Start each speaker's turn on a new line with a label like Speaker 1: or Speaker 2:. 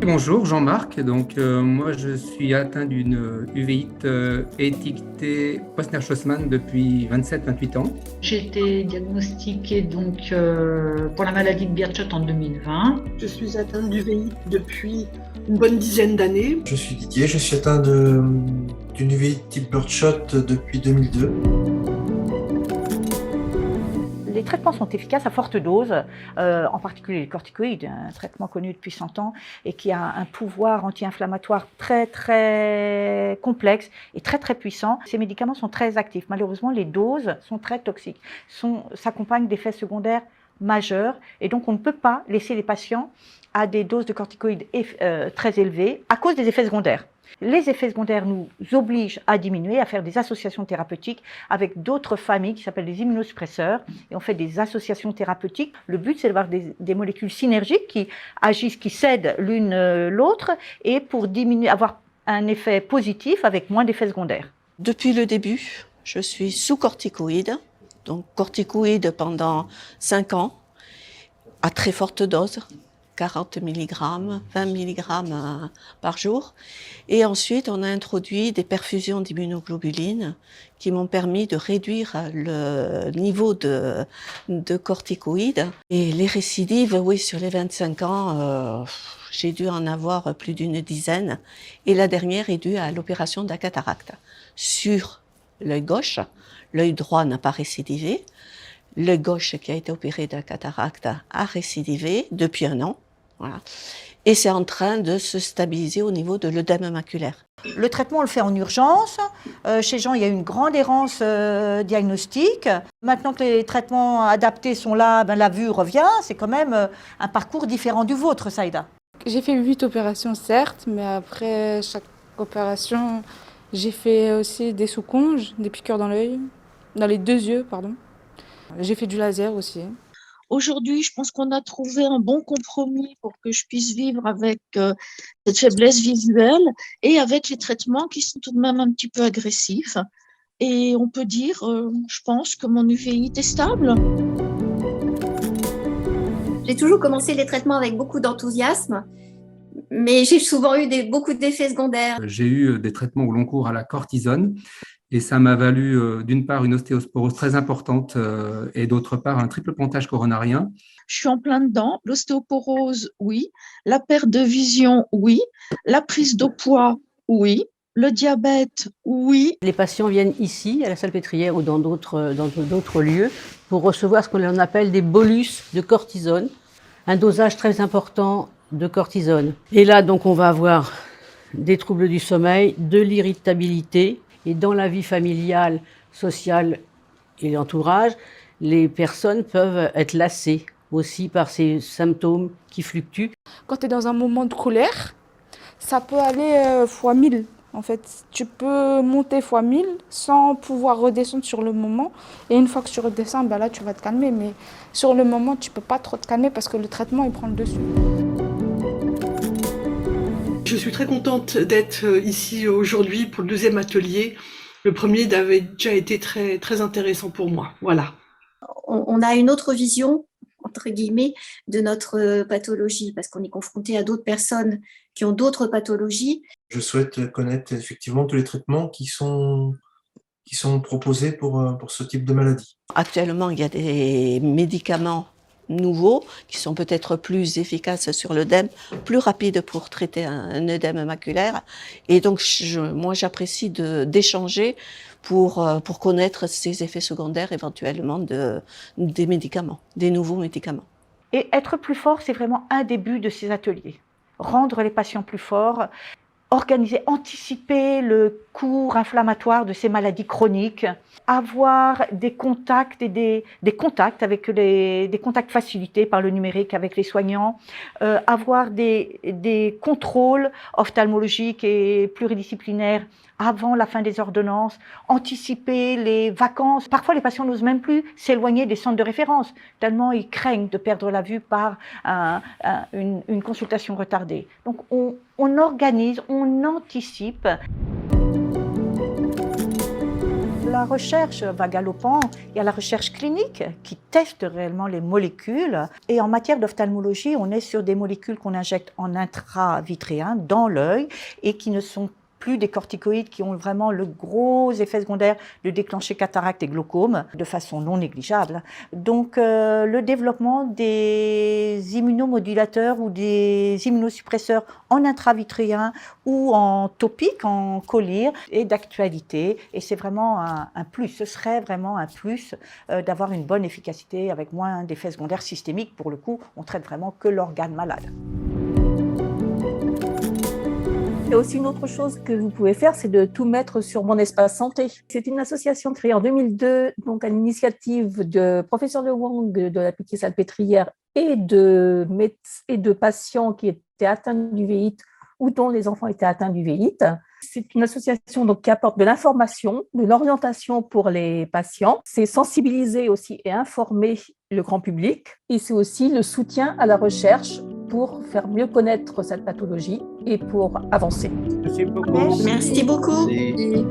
Speaker 1: Bonjour Jean-Marc, moi je suis atteint d'une uvéite étiquetée Posner-Schwarzmann depuis 27-28 ans.
Speaker 2: J'ai été diagnostiquée pour la maladie de Birdshot en 2020.
Speaker 3: Je suis atteinte d'UVI depuis une bonne dizaine d'années.
Speaker 4: Je suis Didier, je suis atteint d'une UVI type Birdshot depuis 2002.
Speaker 5: Les traitements sont efficaces à forte dose, en particulier les corticoïdes, un traitement connu depuis 100 ans et qui a un pouvoir anti-inflammatoire très très complexe et très très puissant. Ces médicaments sont très actifs. Malheureusement, les doses sont très toxiques, s'accompagnent d'effets secondaires majeurs et donc on ne peut pas laisser les patients à des doses de corticoïdes très élevées à cause des effets secondaires. Les effets secondaires nous obligent à diminuer, à faire des associations thérapeutiques avec d'autres familles qui s'appellent des immunosuppresseurs. Et on fait des associations thérapeutiques. Le but, c'est d'avoir des molécules synergiques qui agissent, qui cèdent l'une l'autre et pour avoir un effet positif avec moins d'effets secondaires.
Speaker 6: Depuis le début, je suis sous corticoïdes, donc corticoïdes pendant 5 ans, à très forte dose. 40 mg, 20 mg par jour. Et ensuite, on a introduit des perfusions d'immunoglobulines qui m'ont permis de réduire le niveau de corticoïdes. Et les récidives, oui, sur les 25 ans, j'ai dû en avoir plus d'une dizaine. Et la dernière est due à l'opération de la cataracte. Sur l'œil gauche, l'œil droit n'a pas récidivé. L'œil gauche qui a été opéré de la cataracte a récidivé depuis 1 an. Voilà. Et c'est en train de se stabiliser au niveau de l'œdème maculaire.
Speaker 5: Le traitement, on le fait en urgence. Chez Jean, il y a une grande errance diagnostique. Maintenant que les traitements adaptés sont là, la vue revient. C'est quand même un parcours différent du vôtre, Saïda.
Speaker 7: J'ai fait 8 opérations, certes, mais après chaque opération, j'ai fait aussi des sous-conges, des piqûres dans l'œil, dans les 2 yeux, pardon. J'ai fait du laser aussi.
Speaker 8: Aujourd'hui, je pense qu'on a trouvé un bon compromis pour que je puisse vivre avec cette faiblesse visuelle et avec les traitements qui sont tout de même un petit peu agressifs. Et on peut dire, je pense, que mon UVI est stable.
Speaker 9: J'ai toujours commencé les traitements avec beaucoup d'enthousiasme, mais j'ai souvent eu beaucoup d'effets secondaires.
Speaker 1: J'ai eu des traitements au long cours à la cortisone et ça m'a valu d'une part une ostéosporose très importante et d'autre part un triple pontage coronarien.
Speaker 8: Je suis en plein dedans. L'ostéoporose, oui. La perte de vision, oui. La prise de poids, oui. Le diabète, oui.
Speaker 10: Les patients viennent ici, à la Salpêtrière ou dans d'autres lieux, pour recevoir ce qu'on appelle des bolus de cortisone, un dosage très important de cortisone. Et là, donc, on va avoir des troubles du sommeil, de l'irritabilité, et dans la vie familiale, sociale et l'entourage, les personnes peuvent être lassées aussi par ces symptômes qui fluctuent.
Speaker 7: Quand tu es dans un moment de colère, ça peut aller fois 1000. En fait, tu peux monter fois 1000 sans pouvoir redescendre sur le moment. Et une fois que tu redescends, là, tu vas te calmer. Mais sur le moment, tu ne peux pas trop te calmer parce que le traitement, il prend le dessus.
Speaker 3: Je suis très contente d'être ici aujourd'hui pour le 2e atelier. Le premier avait déjà été très, très intéressant pour moi. Voilà.
Speaker 9: On a une autre vision, entre guillemets, de notre pathologie parce qu'on est confronté à d'autres personnes qui ont d'autres pathologies.
Speaker 4: Je souhaite connaître effectivement tous les traitements qui sont proposés pour ce type de maladie.
Speaker 6: Actuellement, il y a des médicaments nouveaux qui sont peut-être plus efficaces sur l'œdème, plus rapides pour traiter un œdème maculaire. Et donc, moi, j'apprécie d'échanger pour connaître ces effets secondaires éventuellement des médicaments, des nouveaux médicaments.
Speaker 5: Et être plus fort, c'est vraiment un des buts de ces ateliers. Rendre les patients plus forts, organiser, anticiper le cours inflammatoire de ces maladies chroniques, avoir des contacts et des contacts avec des contacts facilités par le numérique avec les soignants, avoir des contrôles ophtalmologiques et pluridisciplinaires avant la fin des ordonnances, anticiper les vacances. Parfois, les patients n'osent même plus s'éloigner des centres de référence, tellement ils craignent de perdre la vue par une consultation retardée. Donc, on organise, on anticipe. la recherche va galopant, il y a la recherche clinique qui teste réellement les molécules. Et en matière d'ophtalmologie, on est sur des molécules qu'on injecte en intravitréen, dans l'œil, et qui ne sont plus des corticoïdes qui ont vraiment le gros effet secondaire de déclencher cataracte et glaucome de façon non négligeable. Donc le développement des immunomodulateurs ou des immunosuppresseurs en intravitréen ou en topique, en collyre, est d'actualité et c'est vraiment un plus. Ce serait vraiment un plus d'avoir une bonne efficacité avec moins d'effets secondaires systémiques. Pour le coup, on traite vraiment que l'organe malade.
Speaker 11: Et aussi une autre chose que vous pouvez faire, c'est de tout mettre sur Mon Espace Santé. C'est une association créée en 2002, donc à l'initiative de professeur de Wang de la Pitié-Salpêtrière et de patients qui étaient atteints du VIH ou dont les enfants étaient atteints du VIH. C'est une association donc, qui apporte de l'information, de l'orientation pour les patients. C'est sensibiliser aussi et informer le grand public. Et c'est aussi le soutien à la recherche pour faire mieux connaître cette pathologie et pour avancer.
Speaker 9: Merci beaucoup.
Speaker 4: Merci.